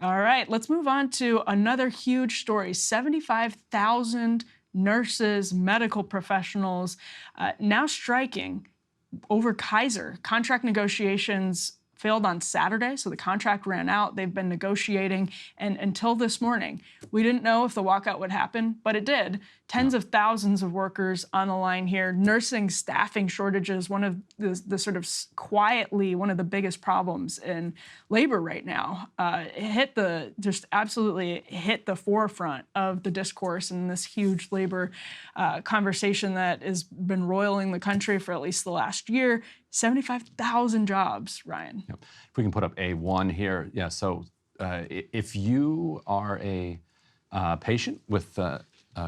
All right, let's move on to another huge story. 75,000 nurses, medical professionals now striking over Kaiser. Contract negotiations failed on Saturday, so the contract ran out. They've been negotiating, and until this morning, we didn't know if the walkout would happen, but it did. Tens of thousands of workers on the line here. Nursing staffing shortages, one of the sort of quietly one of the biggest problems in labor right now. Absolutely hit the forefront of the discourse in this huge labor conversation that has been roiling the country for at least the last year. 75,000 jobs, Ryan. Yep. If we can put up A1 here. Yeah, so if you are a patient with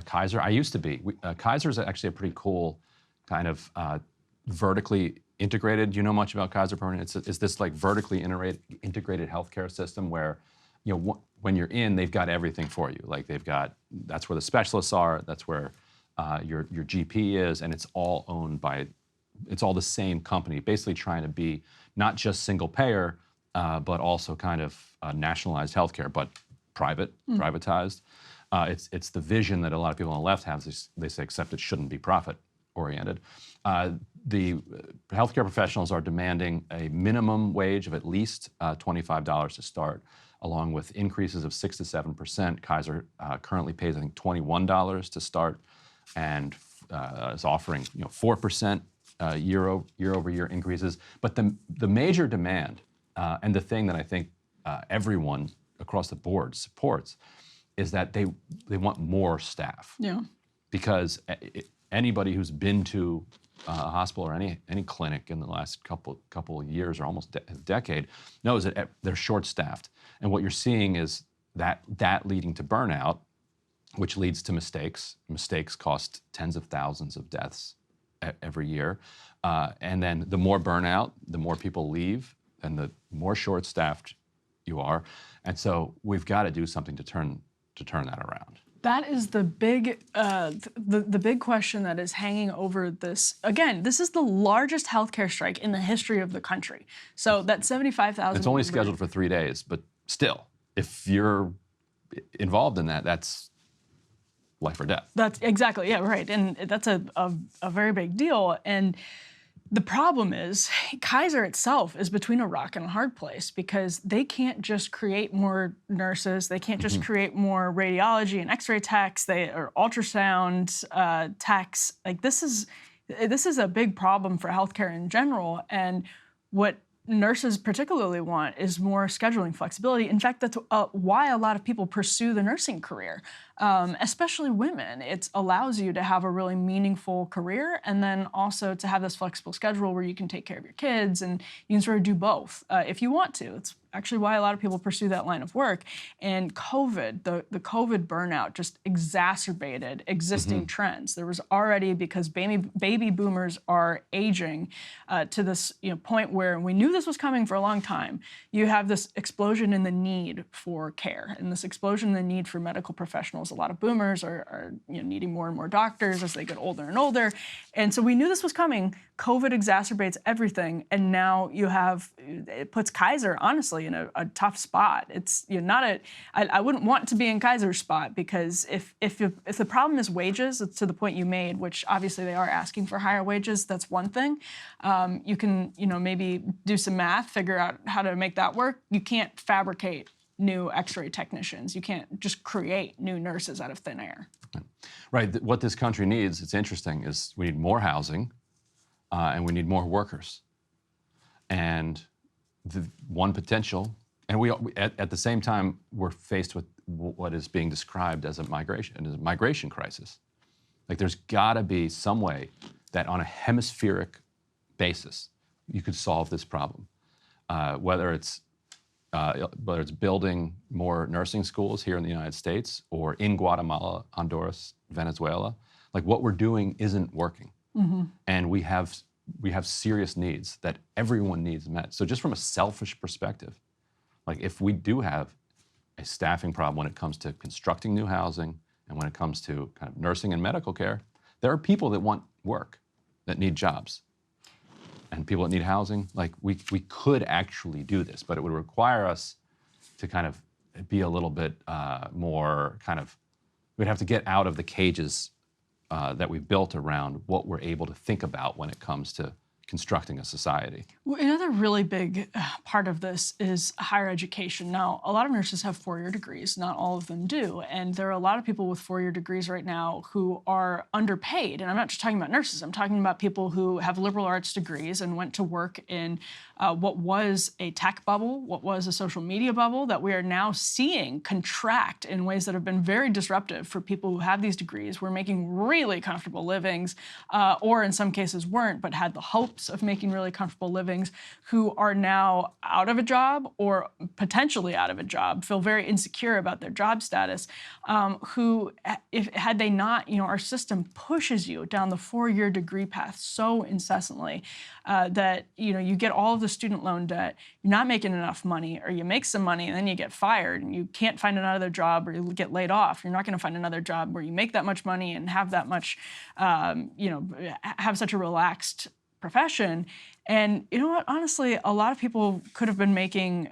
Kaiser, I used to be. Kaiser is actually a pretty cool kind of vertically integrated. Do you know much about Kaiser Permanente? It's this like vertically integrated healthcare system where, when you're in, they've got everything for you. Like that's where the specialists are, that's where your GP is, and it's all owned by. It's all the same company, basically trying to be not just single payer, but also kind of nationalized healthcare, but privatized. It's the vision that a lot of people on the left have. They say, except it shouldn't be profit oriented. The healthcare professionals are demanding a minimum wage of at least $25 to start, along with increases of 6 to 7%. Kaiser currently pays, I think, $21 to start, and is offering 4%. Year over year increases. But the major demand, and the thing that I think everyone across the board supports, is that they want more staff. Yeah. Because anybody who's been to a hospital or any clinic in the last couple of years or almost a decade knows that they're short-staffed. And what you're seeing is that leading to burnout, which leads to mistakes. Mistakes cost tens of thousands of deaths every year. And then the more burnout, the more people leave, and the more short-staffed you are. And so we've got to do something to turn that around. That is the big question that is hanging over this. Again, this is the largest healthcare strike in the history of the country. So that 75,000. It's only scheduled for 3 days, but still, if you're involved in that, that's life or death. That's exactly, yeah, right. And that's a very big deal. And the problem is Kaiser itself is between a rock and a hard place, because they can't just create more nurses. They can't just create more radiology and x-ray techs, or ultrasound techs. Like this is a big problem for healthcare in general. And what nurses particularly want is more scheduling flexibility. In fact, that's why a lot of people pursue the nursing career, especially women. It allows you to have a really meaningful career, and then also to have this flexible schedule where you can take care of your kids and you can sort of do both if you want to. It's actually why a lot of people pursue that line of work. And COVID, the COVID burnout just exacerbated existing trends. There was already, because baby boomers are aging to this point where we knew this was coming for a long time. You have this explosion in the need for care and this explosion in the need for medical professionals. A lot of boomers are needing more and more doctors as they get older and older. And so we knew this was coming. COVID exacerbates everything. And now it puts Kaiser, honestly, in a tough spot. It's I wouldn't want to be in Kaiser's spot, because if the problem is wages, it's to the point you made, which obviously they are asking for higher wages. That's one thing. You can maybe do some math, figure out how to make that work. You can't fabricate new x-ray technicians. You can't just create new nurses out of thin air. Right. What this country needs, it's interesting, is we need more housing and we need more workers. And the one potential, and we at the same time, we're faced with what is being described as a migration crisis. Like there's got to be some way that on a hemispheric basis, you could solve this problem. Whether it's building more nursing schools here in the United States or in Guatemala, Honduras, Venezuela, like what we're doing isn't working. And we have serious needs that everyone needs met. So just from a selfish perspective, like if we do have a staffing problem when it comes to constructing new housing and when it comes to kind of nursing and medical care, there are people that want work, that need jobs. And people that need housing, like we could actually do this, but it would require us to kind of be a little bit more kind of, we'd have to get out of the cages that we've built around what we're able to think about when it comes to constructing a society. Well, another really big part of this is higher education. Now, a lot of nurses have four-year degrees. Not all of them do. And there are a lot of people with four-year degrees right now who are underpaid. And I'm not just talking about nurses. I'm talking about people who have liberal arts degrees and went to work in what was a tech bubble, what was a social media bubble that we are now seeing contract in ways that have been very disruptive for people who have these degrees. We're making really comfortable livings, or in some cases weren't, but had the hopes of making really comfortable livings, who are now out of a job or potentially out of a job, feel very insecure about their job status, who, if had they not, our system pushes you down the four-year degree path so incessantly that, you get all of the student loan debt, you're not making enough money, or you make some money and then you get fired and you can't find another job or you get laid off. You're not going to find another job where you make that much money and have that much, have such a relaxed profession. And you know what? Honestly, a lot of people could have been making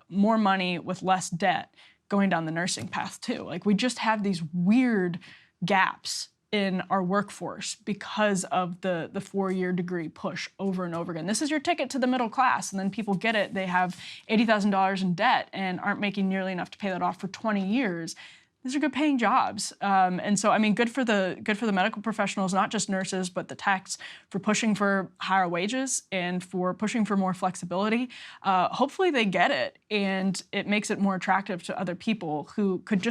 more money with less debt going down the nursing path too. Like, we just have these weird gaps in our workforce because of the four-year degree push over and over again. This is your ticket to the middle class, and then people get it. They have $80,000 in debt and aren't making nearly enough to pay that off for 20 years. These are good-paying jobs, and so good for the medical professionals, not just nurses, but the techs, for pushing for higher wages and for pushing for more flexibility. Hopefully, they get it, and it makes it more attractive to other people who could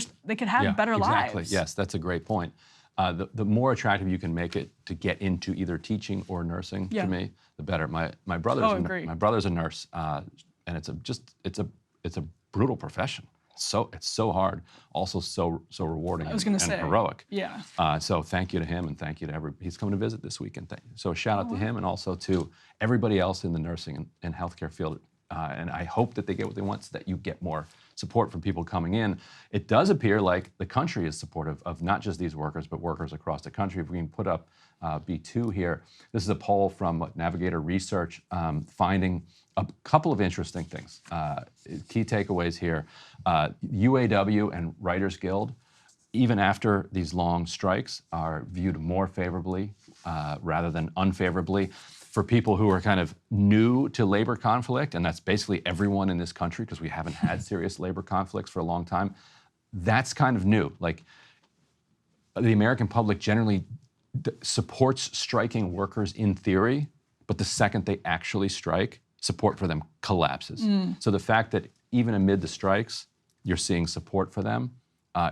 have better lives. Yes, that's a great point. The more attractive you can make it to get into either teaching or nursing, to me, the better. My brother's a nurse, and it's a brutal profession. It's so hard, also so rewarding and heroic. Yeah. So thank you to him, and thank you to everybody. He's coming to visit this weekend. So shout out to him, and also to everybody else in the nursing and healthcare field. And I hope that they get what they want, so that you get more support from people coming in. It does appear like the country is supportive of not just these workers, but workers across the country. If we can put up B2 here, this is a poll from Navigator Research finding a couple of interesting things. Key takeaways here. UAW and Writers Guild, even after these long strikes, are viewed more favorably rather than unfavorably. For people who are kind of new to labor conflict, and that's basically everyone in this country, because we haven't had serious labor conflicts for a long time, that's kind of new. Like, the American public generally supports striking workers in theory, but the second they actually strike, support for them collapses. So the fact that even amid the strikes, you're seeing support for them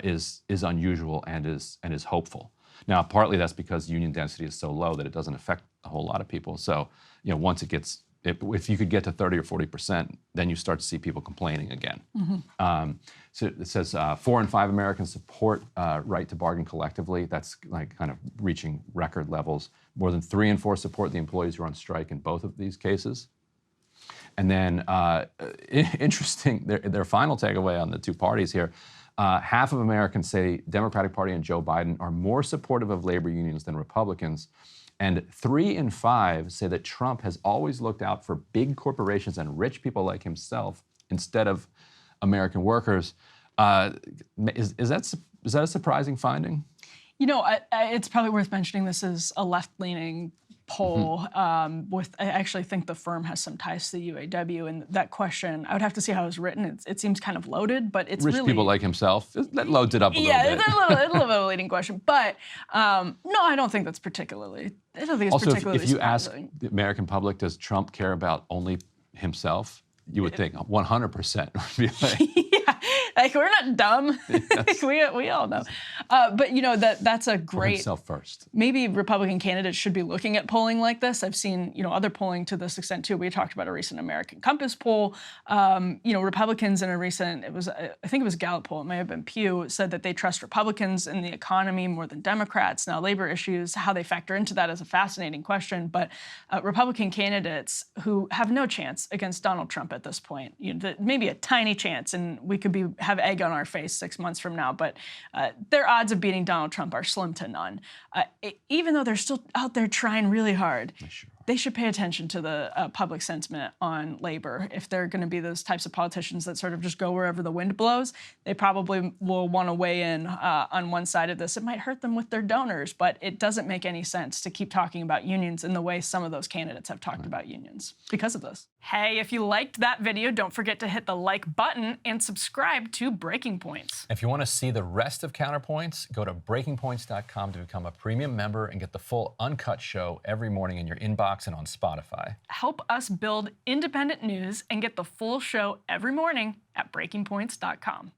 is unusual and is hopeful. Now, partly that's because union density is so low that it doesn't affect a whole lot of people. So, once it gets, if you could get to 30 or 40%, then you start to see people complaining again. So it says 4 in 5 Americans support right to bargain collectively. That's like kind of reaching record levels. More than 3 in 4 support the employees who are on strike in both of these cases. And then, interesting, their final takeaway on the two parties here. Half of Americans say Democratic Party and Joe Biden are more supportive of labor unions than Republicans. And 3 in 5 say that Trump has always looked out for big corporations and rich people like himself instead of American workers. Is that a surprising finding? It's probably worth mentioning this is a left-leaning poll. I actually think the firm has some ties to the UAW, and that question, I would have to see how it was written. It seems kind of loaded, but it's rich really... people like himself, that loads it up a little bit. Yeah, it's a little bit of a leading question, but no, I don't think that's particularly, I don't think it's also, particularly if you ask surprising. the American public, does Trump care about only himself? You would think 100% would be like... Like, we're not dumb. Yes. we all know. But that's a great... For himself first. Maybe Republican candidates should be looking at polling like this. I've seen, other polling to this extent too. We talked about a recent American Compass poll. Republicans in a recent, I think it was Gallup poll, it may have been Pew, said that they trust Republicans in the economy more than Democrats. Now, labor issues, how they factor into that is a fascinating question. But Republican candidates who have no chance against Donald Trump at this point, maybe a tiny chance, and we could have egg on our face 6 months from now, but their odds of beating Donald Trump are slim to none, even though they're still out there trying really hard. They sure are. they should pay attention to the public sentiment on labor. If they're going to be those types of politicians that sort of just go wherever the wind blows, they probably will want to weigh in on one side of this. It might hurt them with their donors, but it doesn't make any sense to keep talking about unions in the way some of those candidates have talked about unions because of this. Hey, if you liked that video, don't forget to hit the like button and subscribe to Breaking Points. If you want to see the rest of Counterpoints, go to breakingpoints.com to become a premium member and get the full uncut show every morning in your inbox and on Spotify. Help us build independent news and get the full show every morning at breakingpoints.com.